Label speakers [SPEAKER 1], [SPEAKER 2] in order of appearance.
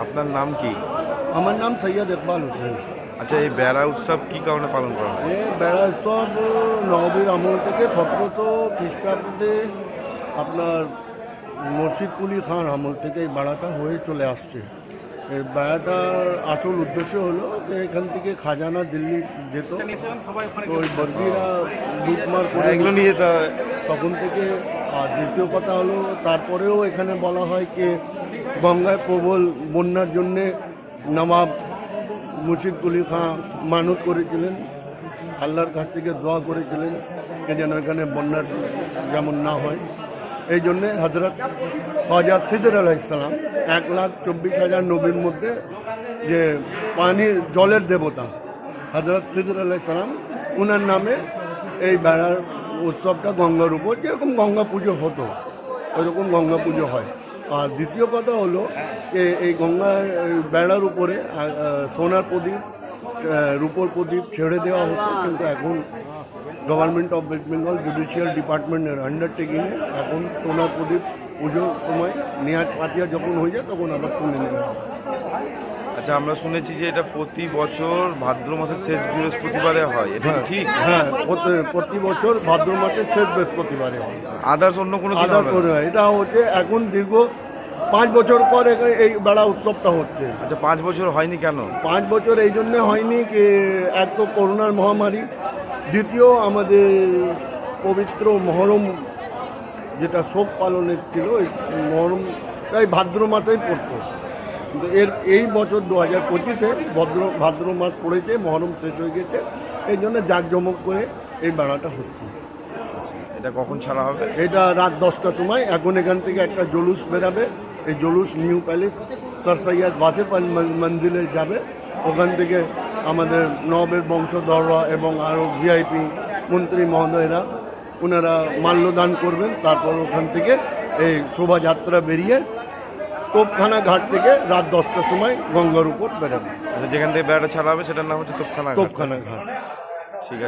[SPEAKER 1] আপনার নাম কি?
[SPEAKER 2] আমার নাম সৈয়দ ইকবাল হোসেন।
[SPEAKER 1] আচ্ছা, এই বেড়া উৎসব কি কারণে পালন করা হয়?
[SPEAKER 2] এই বেড়া উৎসব নবাবের আমল থেকে 1700 খ্রিস্টাব্দে আপনার মুর্শিদ কুলি খান আমল থেকে এই বেড়াটা হয়ে চলে আসছে। এই বেড়াটার আসল উদ্দেশ্য হলো যে এখান থেকে খাজানা দিল্লি যেত, তো ওই বর্গিরা লুটমার করে
[SPEAKER 1] এগুলো নিয়ে যেতে হয়।
[SPEAKER 2] তখন থেকে। আর দ্বিতীয় কথা হলো, তারপরেও এখানে বলা হয় যে গঙ্গায় প্রবল বন্যার জন্যে নবাব মুর্শিদ কুলি খান মানত করেছিলেন, আল্লাহর কাছ থেকে দোয়া করেছিলেন যে যেন এখানে বন্যার যেমন না হয়। এই জন্যে হজরত খ্বাজা খিজর আলাইহিস সালাম 1,24,000 নবীর মধ্যে যে পানির জলের দেবতা হজরত খিজর আলাইহিস সালাম, ওনার নামে এই বেড়ার উৎসবটা গঙ্গার উপর যেরকম গঙ্গা পুজো হতো ওইরকম গঙ্গা পুজো হয়। আর দ্বিতীয় কথা হলো যে এই গঙ্গা বেড়ার উপরে সোনার প্রদীপ, রূপোর প্রদীপ ছেড়ে দেওয়া হতো, কিন্তু এখন government of West Bengal judicial ডিপার্টমেন্টের আন্ডারটেকিংয়ে এখন সোনার প্রদীপ পুজোর সময় নেয়াজ পাতিয়া যখন হয়ে যায় তখন আবার তুলে নেওয়া হয়।
[SPEAKER 1] আচ্ছা, আমরা শুনেছি যে এটা প্রতি বছর ভাদ্র মাসের শেষ বৃহস্পতিবারে হয়, এটা কি ঠিক?
[SPEAKER 2] হ্যাঁ, প্রতি বছর ভাদ্র মাসের শেষ বৃহস্পতিবারে হয়।
[SPEAKER 1] আদার্স অন্য কোনো দিন
[SPEAKER 2] আদার
[SPEAKER 1] হবে না?
[SPEAKER 2] করে হয়। এটা হচ্ছে এখন দীর্ঘ 5 বছর পর এই বেড়া উৎসবটা হচ্ছে।
[SPEAKER 1] আচ্ছা, 5 বছর হয়নি কেন?
[SPEAKER 2] 5 বছর এই জন্যে হয়নি কি, এক তো করোনার মহামারী, দ্বিতীয় আমাদের পবিত্র মহরম যেটা শোক পালনের ছিল, এই মহরমটাই ভাদ্র মাসেই পড়তো, কিন্তু এই বছর 2025-এ ভাদ্র মাস পড়েছে, মহরম শেষ হয়ে গেছে, এই জন্য জাঁকজমক করে এই বেড়াটা হচ্ছে।
[SPEAKER 1] এটা কখন ছাড়া হবে?
[SPEAKER 2] এটা রাত 10টার সময়। এখন এখান থেকে একটা জলুস বেরাবে, এই জলুস নিউ প্যালেস সর সৈয়দ ওয়াসিফ আল মঞ্জিলে যাবে। ওখান থেকে আমাদের নবাবের বংশধররা এবং আরও ভিআইপি মন্ত্রী মহোদয়রা ওনারা মাল্যদান করবেন। তারপর ওখান থেকে এই শোভাযাত্রা বেরিয়ে তোপখানা ঘাট থেকে রাত 10টার সময় গঙ্গার উপর বেরাবে।
[SPEAKER 1] আচ্ছা, যেখান থেকে বেড়াটা ছাড়া হবে সেটার নাম হচ্ছে তোপখানা ঘাট।
[SPEAKER 2] তোপখানা ঘাট।
[SPEAKER 1] ঠিক আছে।